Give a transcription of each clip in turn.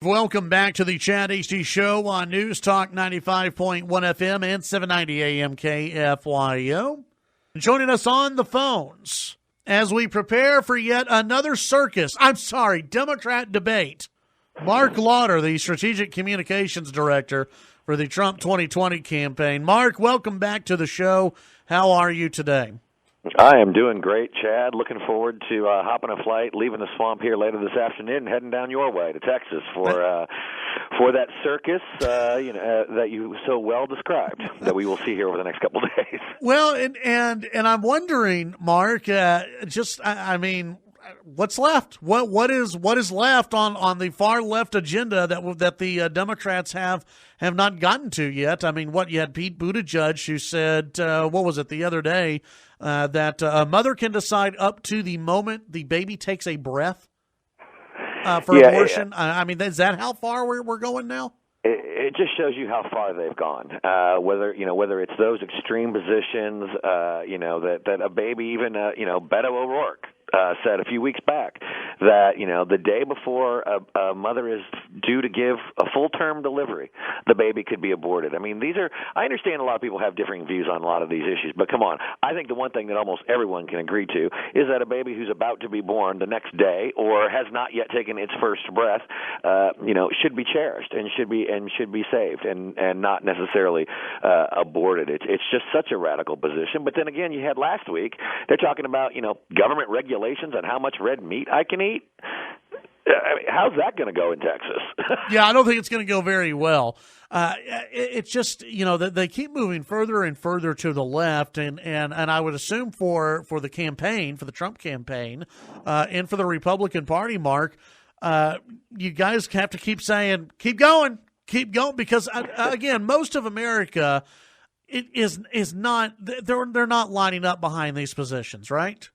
Welcome back to the Chad Hasty Show on News Talk 95.1 FM and 790 AM KFYO. Joining us on the phones as we prepare for yet another Democrat debate. Marc Lotter, the Strategic Communications Director for the Trump 2020 campaign. Marc, welcome back to the show. How are you today? I am doing great, Chad. Looking forward to hopping a flight, leaving the swamp here later this afternoon, and heading down your way to Texas for that circus, that you so well described that we will see here over the next couple of days. Well, and I'm wondering, Marc, what's left? What is left on the far left agenda that the Democrats have not gotten to yet? I mean, you had Pete Buttigieg who said, what was it the other day? That a mother can decide up to the moment the baby takes a breath for abortion. Yeah. I mean, is that how far we're going now? It just shows you how far they've gone. Whether it's those extreme positions, that a baby, even Beto O'Rourke said a few weeks back that the day before a mother is due to give a full-term delivery, the baby could be aborted. I mean, I understand a lot of people have differing views on a lot of these issues, but come on, I think the one thing that almost everyone can agree to is that a baby who's about to be born the next day or has not yet taken its first breath, should be cherished and should be saved and not necessarily aborted. It's just such a radical position. But then again, you had last week, they're talking about government regulations on how much red meat I can eat. How's that going to go in Texas? Yeah, I don't think it's going to go very well. It's just, they keep moving further and further to the left, and I would assume for the campaign, for the Trump campaign, and for the Republican Party, Marc, you guys have to keep saying, keep going, because again, most of America is not, they're not lining up behind these positions, right?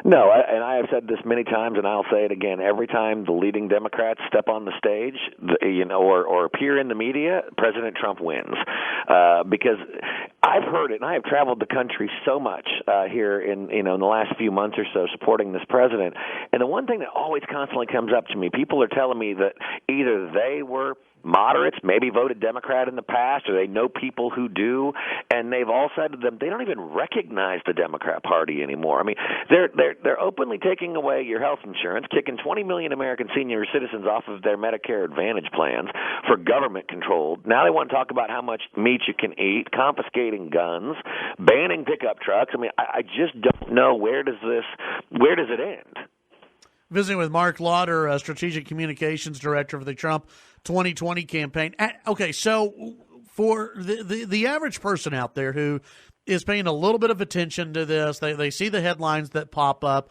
No, and I have said this many times, and I'll say it again. Every time the leading Democrats step on the stage, or appear in the media, President Trump wins. Because I've heard it, and I have traveled the country so much here in the last few months or so supporting this president. And the one thing that always constantly comes up to me, people are telling me that either they were moderates, maybe voted Democrat in the past, or they know people who do, and they've all said to them they don't even recognize the Democrat Party anymore. I mean, they're openly taking away your health insurance, kicking 20 million American senior citizens off of their Medicare Advantage plans for government controlled. Now they want to talk about how much meat you can eat, confiscating guns, banning pickup trucks. I mean, I just don't know where does it end? Visiting with Marc Lotter, Strategic Communications Director for the Trump 2020 campaign. Okay, so for the average person out there who is paying a little bit of attention to this, they see the headlines that pop up.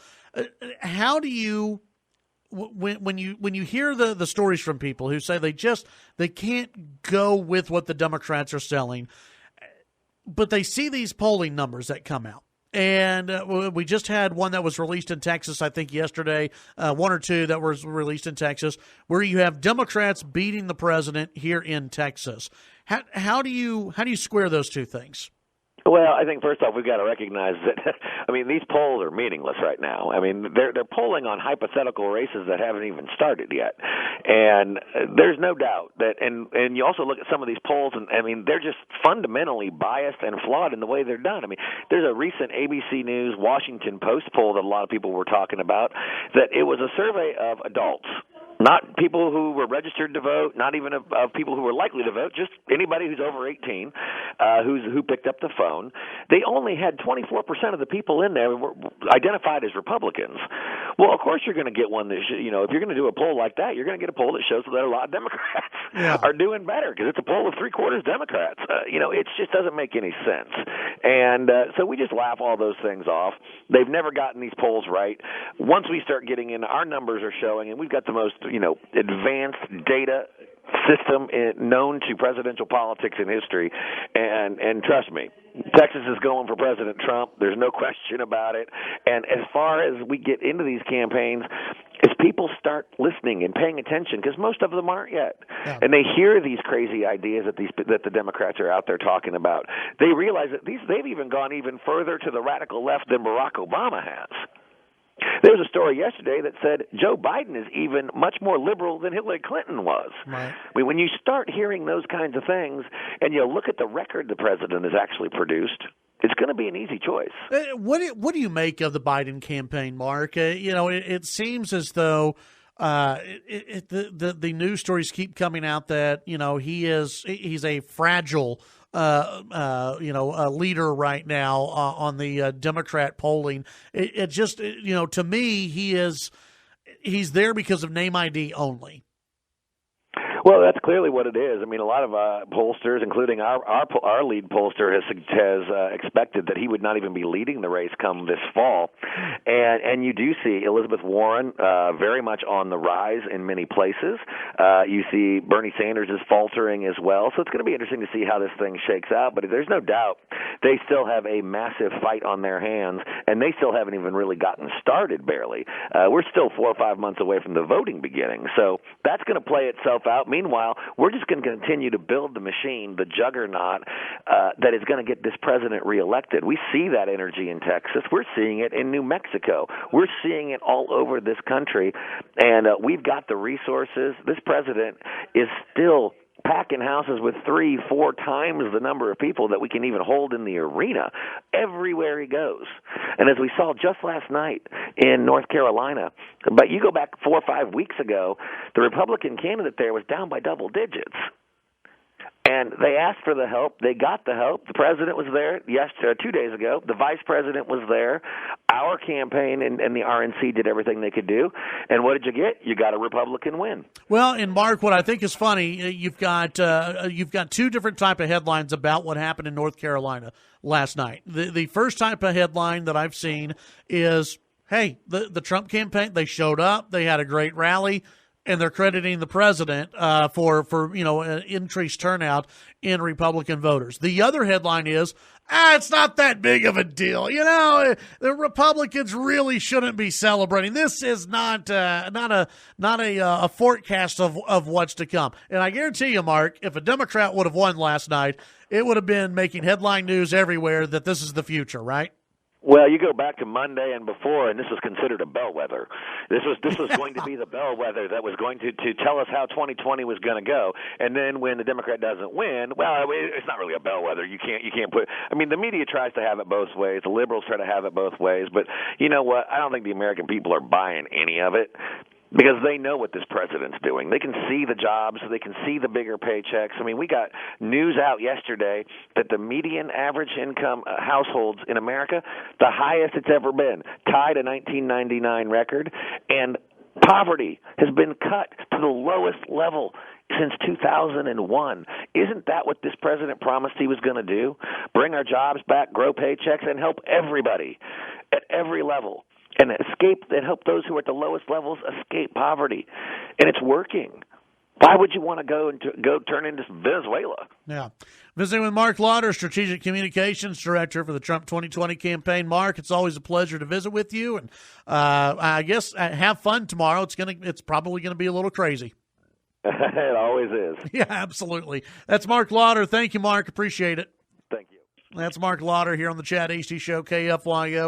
How do you, when you hear the stories from people who say they can't go with what the Democrats are selling, but they see these polling numbers that come out? And we just had one that was released in Texas, I think yesterday, one or two that was released in Texas, where you have Democrats beating the president here in Texas. How do you square those two things? Well, I think first off, we've got to recognize that, I mean, these polls are meaningless right now. I mean, they're polling on hypothetical races that haven't even started yet. And there's no doubt that, and you also look at some of these polls, and I mean, they're just fundamentally biased and flawed in the way they're done. I mean, there's a recent ABC News Washington Post poll that a lot of people were talking about, that it was a survey of adults. Not people who were registered to vote, not even of people who were likely to vote, just anybody who's over 18 who picked up the phone. They only had 24% of the people in there were identified as Republicans. Well, of course you're going to get one that, if you're going to do a poll like that, you're going to get a poll that shows that a lot of Democrats are doing better, because it's a poll of three-quarters Democrats. It just doesn't make any sense. And so we just laugh all those things off. They've never gotten these polls right. Once we start getting in, our numbers are showing, and we've got the most advanced data system known to presidential politics in history, and trust me, Texas is going for President Trump. There's no question about it. And as far as we get into these campaigns, as people start listening and paying attention, because most of them aren't yet, and they hear these crazy ideas that the Democrats are out there talking about, they realize that they've even gone even further to the radical left than Barack Obama has. There was a story yesterday that said Joe Biden is even much more liberal than Hillary Clinton was. Right. I mean, when you start hearing those kinds of things and you look at the record the president has actually produced, it's going to be an easy choice. What do you make of the Biden campaign, Mark? It seems as though the news stories keep coming out that he's a fragile leader right now on the Democrat polling. It just to me he's there because of name ID only. Well, that's clearly what it is. I mean, a lot of pollsters, including our lead pollster, has expected that he would not even be leading the race come this fall. And you do see Elizabeth Warren very much on the rise in many places. You see Bernie Sanders is faltering as well. So it's going to be interesting to see how this thing shakes out. But there's no doubt they still have a massive fight on their hands, and they still haven't even really gotten started, barely. We're still 4 or 5 months away from the voting beginning. So that's going to play itself out. Meanwhile, we're just going to continue to build the machine, the juggernaut that is going to get this president reelected. We see that energy in Texas. We're seeing it in New Mexico. We're seeing it all over this country, and we've got the resources. This president is still packing houses with 3-4 times the number of people that we can even hold in the arena everywhere he goes. And as we saw just last night in North Carolina, but you go back 4 or 5 weeks ago, the Republican candidate there was down by double digits. And they asked for the help. They got the help. The president was there 2 days ago. The vice president was there. Our campaign and the RNC did everything they could do. And what did you get? You got a Republican win. Well, and Mark, what I think is funny, you've got 2 different type of headlines about what happened in North Carolina last night. The first type of headline that I've seen is, hey, the Trump campaign, they showed up, they had a great rally, and they're crediting the president for an increased turnout in Republican voters. The other headline is, it's not that big of a deal. The Republicans really shouldn't be celebrating. This is not a forecast of what's to come. And I guarantee you, Mark, if a Democrat would have won last night, it would have been making headline news everywhere that this is the future, right? Well, you go back to Monday and before, and this was considered a bellwether. This was going to be the bellwether that was going to tell us how 2020 was going to go. And then when the Democrat doesn't win, well, it's not really a bellwether. You can't put. I mean, the media tries to have it both ways. The liberals try to have it both ways. But you know what? I don't think the American people are buying any of it, because they know what this president's doing. They can see the jobs. They can see the bigger paychecks. I mean, we got news out yesterday that the median average income households in America, the highest it's ever been, tied a 1999 record, and poverty has been cut to the lowest level since 2001. Isn't that what this president promised he was going to do? Bring our jobs back, grow paychecks, and help everybody at every level. And help those who are at the lowest levels escape poverty. And it's working. Why would you want to go turn into Venezuela? Yeah. Visiting with Marc Lotter, Strategic Communications Director for the Trump 2020 campaign. Mark, it's always a pleasure to visit with you. And I guess have fun tomorrow. It's probably going to be a little crazy. It always is. Yeah, absolutely. That's Marc Lotter. Thank you, Mark. Appreciate it. Thank you. That's Marc Lotter here on the Chad Hasty Show, KFYO.